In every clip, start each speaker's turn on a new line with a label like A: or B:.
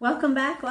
A: Welcome back,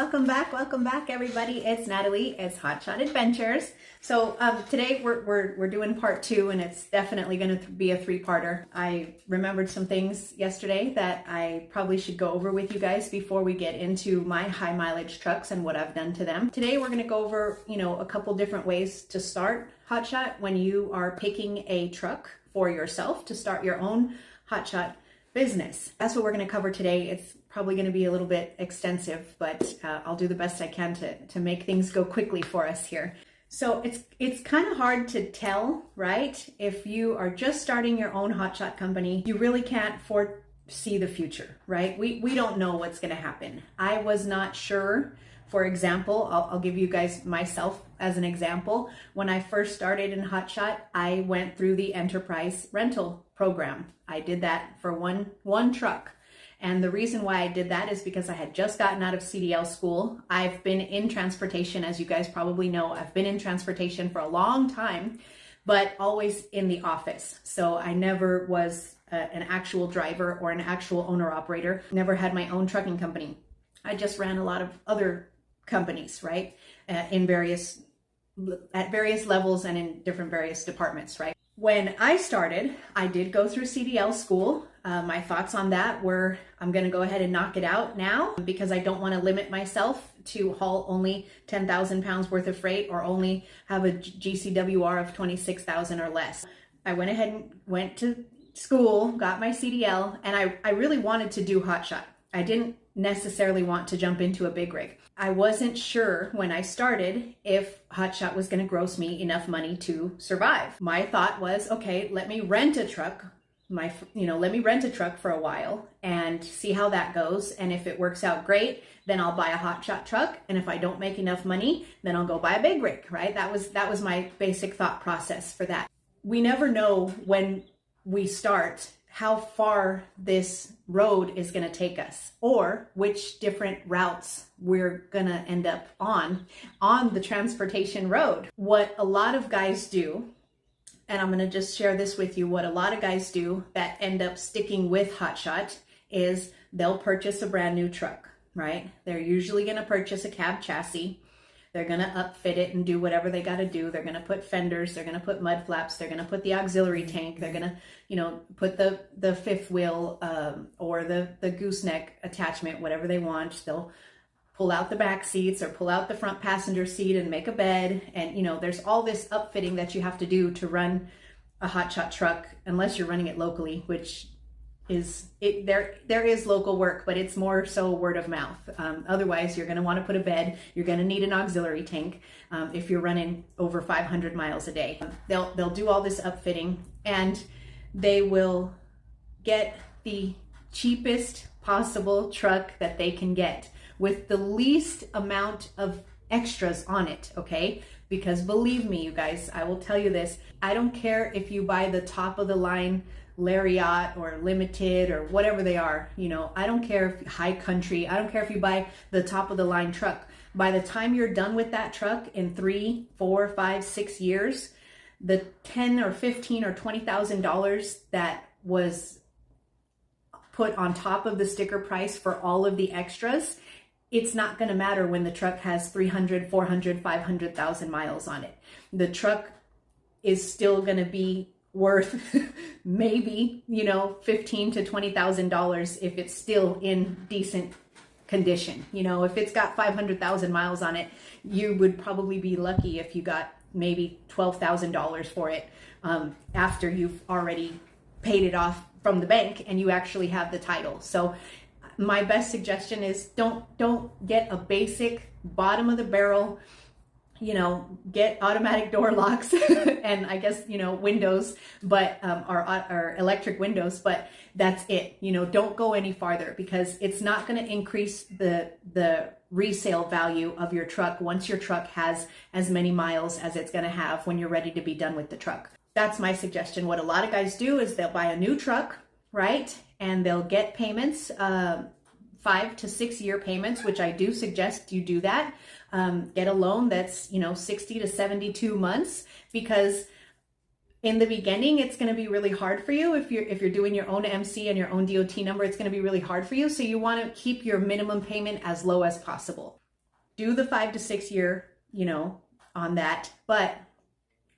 A: everybody. It's Natalie. It's Hotshot Adventures. So today we're doing part two, and it's definitely going to be a three-parter. I remembered some things yesterday that I probably should go over with you guys before we get into my high mileage trucks and what I've done to them. Today we're going to go over, a couple different ways to start Hotshot when you are picking a truck for yourself to start your own Hotshot business. That's what we're going to cover today. It's probably going to be a little bit extensive, but I'll do the best I can to make things go quickly for us here. So it's kind of hard to tell, right? If you are just starting your own hotshot company, you really can't foresee the future, right? We don't know what's going to happen. I was not sure. For example, I'll give you guys myself as an example. When I first started in hotshot, I went through the enterprise rental program. I did that for one truck. And the reason why I did that is because I had just gotten out of CDL school. I've been in transportation, as you guys probably know. I've been in transportation for a long time, but always in the office. So I never was an actual driver or an actual owner operator. Never had my own trucking company. I just ran a lot of other companies, right? At various levels and in different various departments, right? When I started, I did go through CDL school. My thoughts on that were, I'm going to go ahead and knock it out now because I don't want to limit myself to haul only 10,000 pounds worth of freight or only have a GCWR of 26,000 or less. I went ahead and went to school, got my CDL, and I really wanted to do hotshot. I didn't necessarily want to jump into a big rig. I wasn't sure when I started if hotshot was going to gross me enough money to survive. My thought was, okay, let me rent a truck. Let me rent a truck for a while and see how that goes. And if it works out great, then I'll buy a hotshot truck. And if I don't make enough money, then I'll go buy a big rig, right? That was my basic thought process for that. We never know when we start how far this road is going to take us or which different routes we're going to end up on the transportation road. What a lot of guys do, and I'm going to just share this with you, what a lot of guys do that end up sticking with hotshot is they'll purchase a brand new truck, right? They're usually going to purchase a cab chassis. They're going to upfit it and do whatever they got to do. They're going to put fenders. They're going to put mud flaps. They're going to put the auxiliary tank. They're going to, put the fifth wheel or the gooseneck attachment, whatever they want. They'll pull out the back seats or pull out the front passenger seat and make a bed. And, there's all this upfitting that you have to do to run a hotshot truck, unless you're running it locally, which there is local work, but it's more so word of mouth. Otherwise, you're going to want to put a bed. You're going to need an auxiliary tank if you're running over 500 miles a day. They'll do all this upfitting, and they will get the cheapest possible truck that they can get with the least amount of extras on it, okay? Because believe me, you guys, I will tell you this. I don't care if you buy the top of the line Lariat or Limited or whatever they are, I don't care if high country, I don't care if you buy the top of the line truck. By the time you're done with that truck in 3, 4, 5, 6 years, the $10 or $15 or $20,000 that was put on top of the sticker price for all of the extras, it's not going to matter when the truck has 300, 400, 500,000 miles on it. The truck is still going to be worth maybe, $15,000 to $20,000 if it's still in decent condition. If it's got 500,000 miles on it, you would probably be lucky if you got maybe $12,000 for it after you've already paid it off from the bank and you actually have the title. So my best suggestion is don't get a basic bottom of the barrel, get automatic door locks and I guess, windows, but, or electric windows, but that's it. Don't go any farther because it's not going to increase the resale value of your truck once your truck has as many miles as it's going to have when you're ready to be done with the truck. That's my suggestion. What a lot of guys do is they'll buy a new truck, right? And they'll get payments, 5 to 6 year payments, which I do suggest you do that. Get a loan that's, 60 to 72 months, because In the beginning, it's going to be really hard for you. If you're doing your own MC and your own DOT number, it's going to be really hard for you. So you want to keep your minimum payment as low as possible. Do the 5 to 6 year, on that. But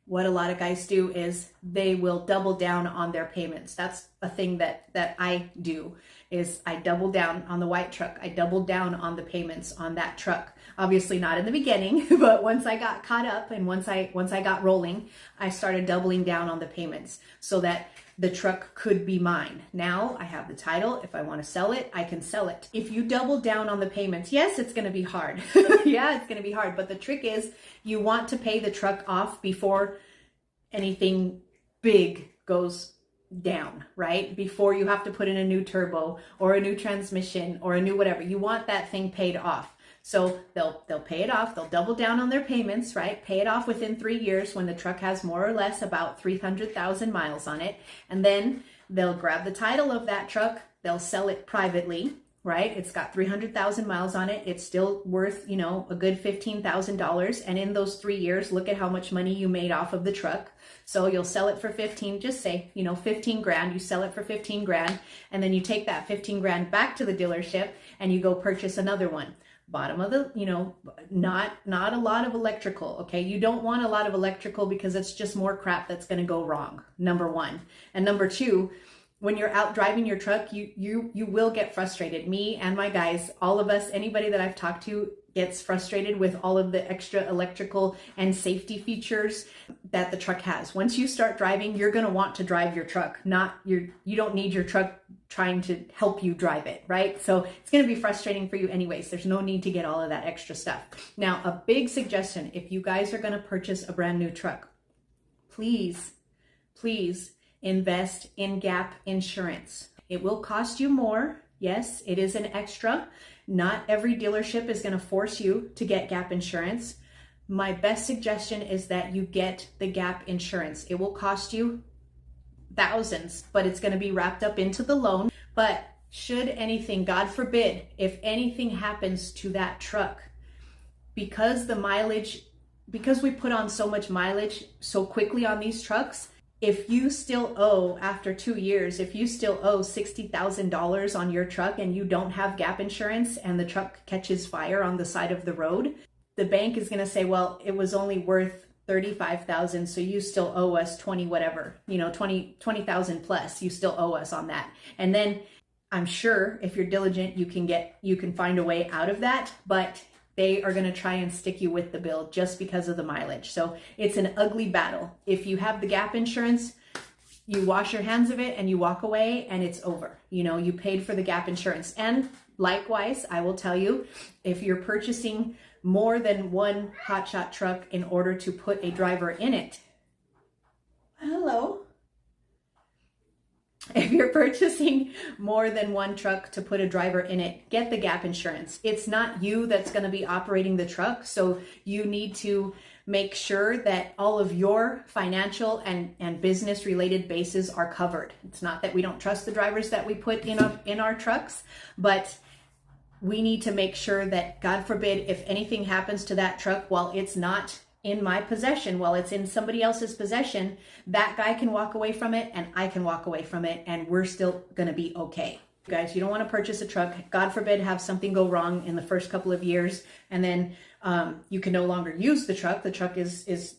A: what a lot of guys do is they will double down on their payments. That's a thing that I do, is I double down on the white truck. I doubled down on the payments on that truck. Obviously not in the beginning, but once I got caught up and once I got rolling, I started doubling down on the payments so that the truck could be mine. Now I have the title. If I want to sell it, I can sell it. If you double down on the payments, yes, it's going to be hard. Yeah, it's going to be hard. But the trick is you want to pay the truck off before anything big goes down, right? Before you have to put in a new turbo or a new transmission or a new whatever. You want that thing paid off. So they'll pay it off. They'll double down on their payments, right? Pay it off within 3 years when the truck has more or less about 300,000 miles on it. And then they'll grab the title of that truck. They'll sell it privately, right? It's got 300,000 miles on it. It's still worth, a good $15,000. And in those 3 years, look at how much money you made off of the truck. So you'll sell it for 15, just say, 15 grand, you sell it for 15 grand. And then you take that 15 grand back to the dealership and you go purchase another one. Bottom of the, not a lot of electrical, okay? You don't want a lot of electrical because it's just more crap that's going to go wrong, number one. And number two, when you're out driving your truck, you will get frustrated. Me and my guys, all of us, anybody that I've talked to gets frustrated with all of the extra electrical and safety features that the truck has. Once you start driving, you're going to want to drive your truck, you don't need your truck trying to help you drive it, right? So it's going to be frustrating for you anyways. There's no need to get all of that extra stuff. Now, a big suggestion, if you guys are going to purchase a brand new truck, please invest in gap insurance. It will cost you more. Yes, it is an extra. Not every dealership is going to force you to get gap insurance. My best suggestion is that you get the gap insurance. It will cost you thousands, but it's going to be wrapped up into the loan. But should anything, God forbid, if anything happens to that truck, because we put on so much mileage so quickly on these trucks, if you still owe, after 2 years, if you still owe $60,000 on your truck and you don't have gap insurance and the truck catches fire on the side of the road, the bank is going to say, well, it was only worth $35,000, so you still owe us 20,000 plus, you still owe us on that. And then I'm sure if you're diligent, you can find a way out of that, but they are going to try and stick you with the bill just because of the mileage. So it's an ugly battle. If you have the gap insurance, you wash your hands of it and you walk away and it's over. You paid for the gap insurance. And likewise, I will tell you, if you're purchasing more than one hotshot truck in order to put a driver in it, hello. If you're purchasing more than one truck to put a driver in it, get the gap insurance. It's not you that's going to be operating the truck, so you need to make sure that all of your financial and business related bases are covered. It's not that we don't trust the drivers that we put in our trucks, but we need to make sure that, God forbid, if anything happens to that truck while it's not in my possession, while it's in somebody else's possession, that guy can walk away from it and I can walk away from it and we're still going to be okay. Guys, you don't want to purchase a truck, God forbid, have something go wrong in the first couple of years and then you can no longer use the truck. The truck is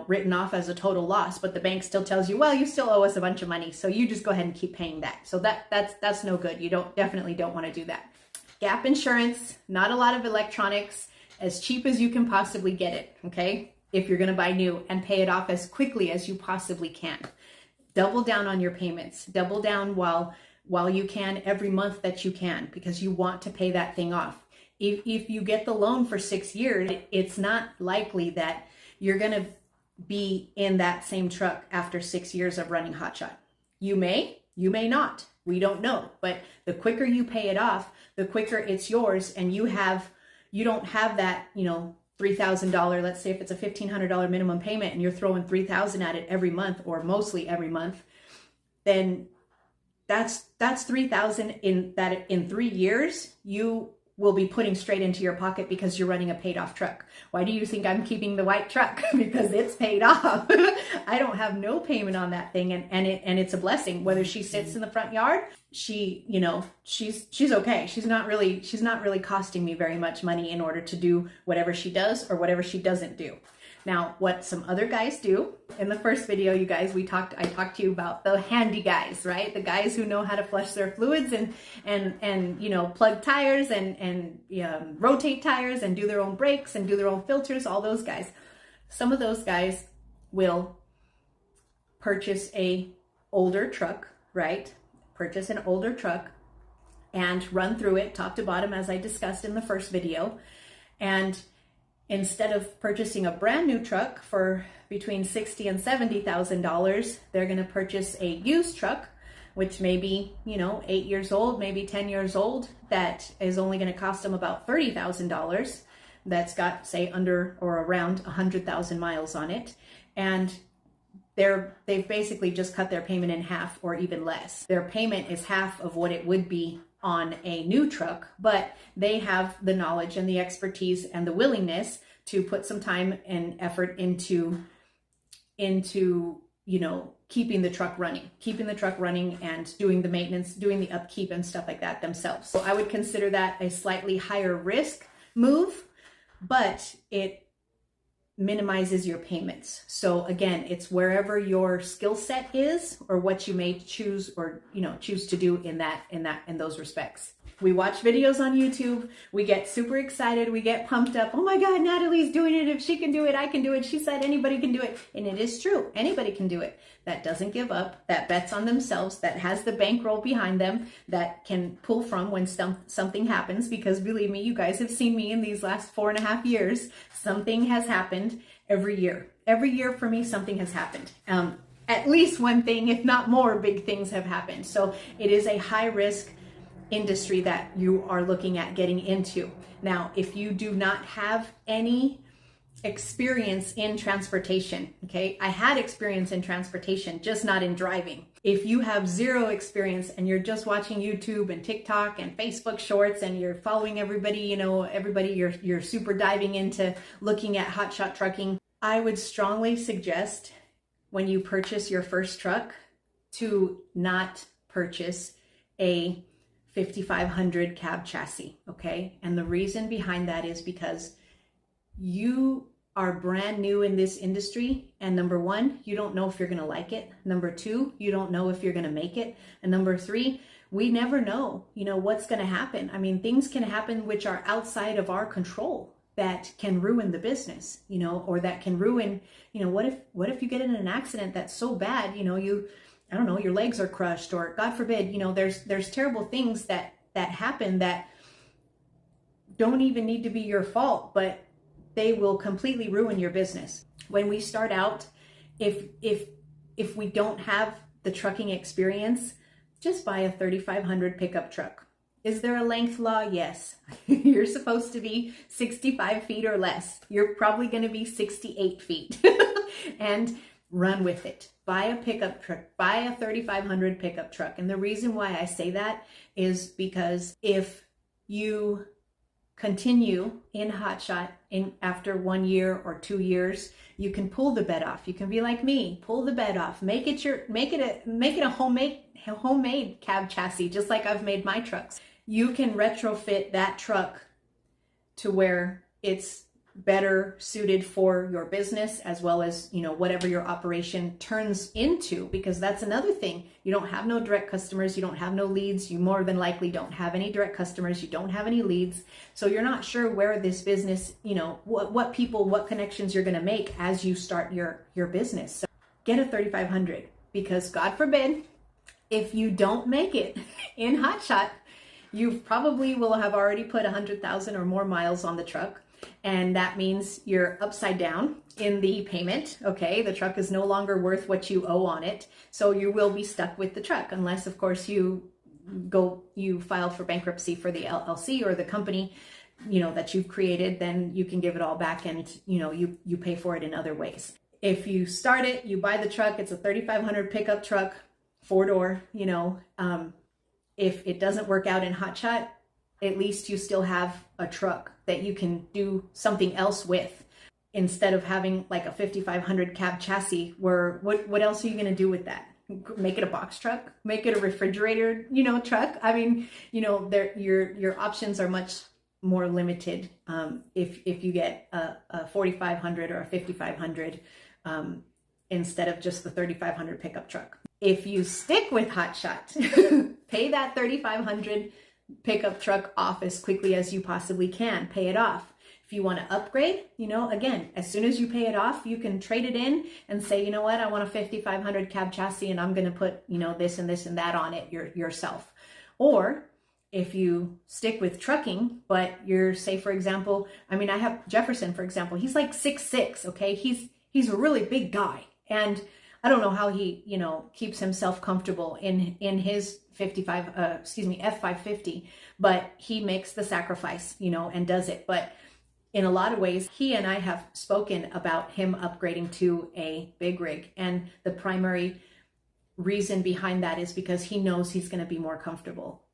A: written off as a total loss, but the bank still tells you, well, you still owe us a bunch of money, so you just go ahead and keep paying that. So that's no good. You definitely don't want to do that. Gap insurance, not a lot of electronics, as cheap as you can possibly get it, okay? If you're gonna buy new, and pay it off as quickly as you possibly can. Double down on your payments. Double down while you can, every month that you can, because you want to pay that thing off. If you get the loan for 6 years, it's not likely that you're gonna be in that same truck after 6 years of running hotshot. You may not. We don't know. But the quicker you pay it off, the quicker it's yours, and you don't have that, $3,000, let's say if it's a $1,500 minimum payment and you're throwing $3,000 at it every month or mostly every month, then that's $3,000 in 3 years. You will be putting straight into your pocket because you're running a paid off truck. Why do you think I'm keeping the white truck? Because it's paid off. I don't have no payment on that thing, and it's a blessing. Whether she sits in the front yard, she's okay. She's not really costing me very much money in order to do whatever she does or whatever she doesn't do. Now, what some other guys do, in the first video, you guys, I talked to you about the handy guys, right? The guys who know how to flush their fluids and plug tires and rotate tires and do their own brakes and do their own filters, all those guys. Some of those guys will purchase a older truck, right? Purchase an older truck and run through it top to bottom, as I discussed in the first video. And instead of purchasing a brand new truck for between $60,000 and $70,000, they're going to purchase a used truck, which may be, 8 years old, maybe 10 years old, that is only going to cost them about $30,000. That's got, say, under or around 100,000 miles on it. And they've basically just cut their payment in half or even less. Their payment is half of what it would be on a new truck, but they have the knowledge and the expertise and the willingness to put some time and effort into keeping the truck running and doing the maintenance, doing the upkeep and stuff like that themselves. So I would consider that a slightly higher risk move, but it minimizes your payments. So again, it's wherever your skill set is or what you may choose to do in those respects. We watch videos on YouTube. We get super excited. We get pumped up. Oh my God, Natalie's doing it. If she can do it, I can do it. She said anybody can do it. And it is true. Anybody can do it. That doesn't give up, that bets on themselves, that has the bankroll behind them, that can pull from when something happens. Because believe me, you guys have seen me in these last 4.5 years. Something has happened every year. Every year for me, something has happened. At least one thing, if not more, big things have happened. So it is a high risk industry that you are looking at getting into. Now, if you do not have any experience in transportation, okay, I had experience in transportation, just not in driving. If you have zero experience and you're just watching YouTube and TikTok and Facebook shorts and you're following everybody, you're super diving into looking at hotshot trucking, I would strongly suggest when you purchase your first truck to not purchase a 5500 cab chassis, okay? And the reason behind that is because you are brand new in this industry, and number one, you don't know if you're going to like it. Number two, you don't know if you're going to make it. And number three, we never know, what's going to happen. I mean, things can happen which are outside of our control that can ruin the business, or that can ruin, what if you get in an accident that's so bad, I don't know, your legs are crushed, or God forbid, there's terrible things that happen that don't even need to be your fault, but they will completely ruin your business. When we start out, if we don't have the trucking experience, just buy a 3500 pickup truck. Is there a length law? Yes. You're supposed to be 65 feet or less. You're probably going to be 68 feet. And run with it. Buy a pickup truck, buy a 3500 pickup truck. And the reason why I say that is because if you continue in hotshot after 1 year or 2 years, you can pull the bed off. You can be like me, pull the bed off, make it a homemade cab chassis, just like I've made my trucks. You can retrofit that truck to where it's better suited for your business, as well as, whatever your operation turns into, because that's another thing. You don't have no direct customers. You don't have no leads. You more than likely don't have any direct customers. You don't have any leads. So you're not sure where this business, what connections you're going to make as you start your business. So get a 3500, because God forbid, if you don't make it in hotshot, you probably will have already put 100,000 or more miles on the truck. And that means you're upside down in the payment, okay? The truck is no longer worth what you owe on it. So you will be stuck with the truck, unless, of course, you file for bankruptcy for the LLC or the company, that you've created. Then you can give it all back, and, you pay for it in other ways. If you start it, you buy the truck, it's a 3500 pickup truck, 4-door, if it doesn't work out in hotshot, at least you still have a truck that you can do something else with, instead of having like a 5500 cab chassis where what else are you going to do with that? Make it a box truck, make it a refrigerator, truck. I mean, your options are much more limited if you get a 4500 or a 5500 instead of just the 3500 pickup truck. If you stick with Hotshot, pay that 3500 pickup truck off as quickly as you possibly can. Pay it off. If you want to upgrade, again, as soon as you pay it off, you can trade it in and say, you know what, I want a 5500 cab chassis and I'm going to put, this and this and that on it yourself. Or if you stick with trucking, but you're, say, for example, I have Jefferson, for example, he's like 6'6", okay? He's a really big guy. And I don't know how he, keeps himself comfortable in his F550, but he makes the sacrifice, and does it. But in a lot of ways, he and I have spoken about him upgrading to a big rig. And the primary reason behind that is because he knows he's going to be more comfortable.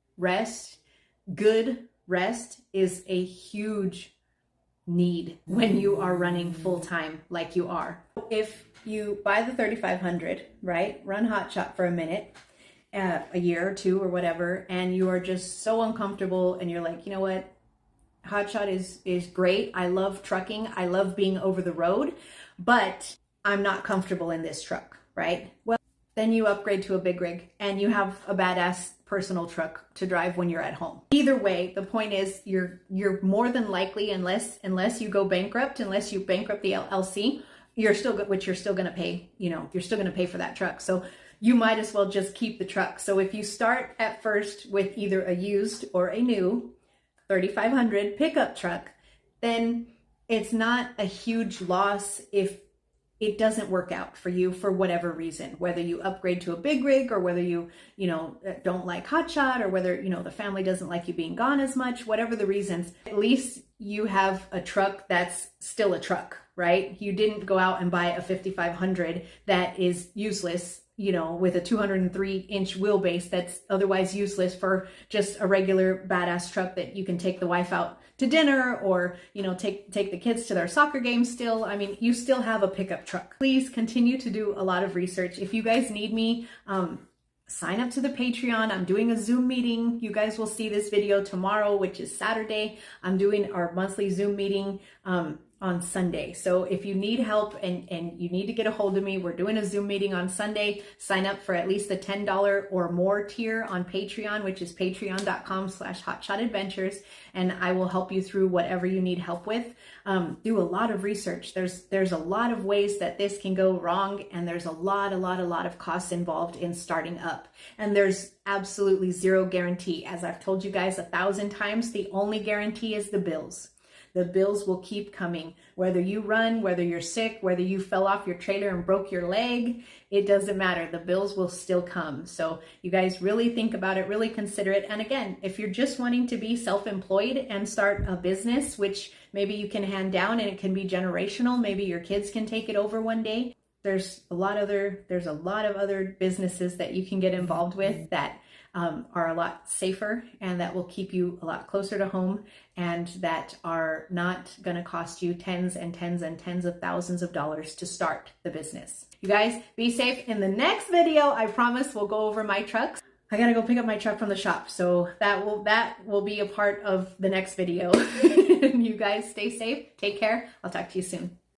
A: Good rest is a huge need when you are running full time like you are. If you buy the 3500, right, run Hotshot for a minute, a year or two or whatever, and you are just so uncomfortable and you're like, you know what? Hotshot is great. I love trucking. I love being over the road, but I'm not comfortable in this truck, right? Well, then you upgrade to a big rig and you have a badass personal truck to drive when you're at home. Either way, the point is you're more than likely, unless you go bankrupt, unless you bankrupt the LLC, you're still going to pay, you're still going to pay for that truck. So you might as well just keep the truck. So if you start at first with either a used or a new 3500 pickup truck, then it's not a huge loss if it doesn't work out for you for whatever reason, whether you upgrade to a big rig or whether you don't like Hotshot, or whether, the family doesn't like you being gone as much, whatever the reasons, at least you have a truck that's still a truck, right? You didn't go out and buy a 5500 that is useless, with a 203-inch wheelbase that's otherwise useless for just a regular badass truck that you can take the wife out to dinner, or, take the kids to their soccer games still. I mean, you still have a pickup truck. Please continue to do a lot of research. If you guys need me, sign up to the Patreon. I'm doing a Zoom meeting. You guys will see this video tomorrow, which is Saturday. I'm doing our monthly Zoom meeting on Sunday. So if you need help and you need to get a hold of me, we're doing a Zoom meeting on Sunday. Sign up for at least the $10 or more tier on Patreon, which is patreon.com/hotshotadventures. And I will help you through whatever you need help with. Do a lot of research. There's a lot of ways that this can go wrong. And there's a lot of costs involved in starting up. And there's absolutely zero guarantee. As I've told you guys 1,000 times, the only guarantee is the bills. The bills will keep coming. Whether you run, whether you're sick, whether you fell off your trailer and broke your leg, it doesn't matter. The bills will still come. So you guys really think about it, really consider it. And again, if you're just wanting to be self-employed and start a business, which maybe you can hand down and it can be generational, maybe your kids can take it over one day. There's a lot of other businesses that you can get involved with that are a lot safer and that will keep you a lot closer to home, and that are not going to cost you tens and tens and tens of thousands of dollars to start the business. You guys be safe. In the next video, I promise we'll go over my trucks. I gotta go pick up my truck from the shop, so that will be a part of the next video. You guys stay safe, take care. I'll talk to you soon.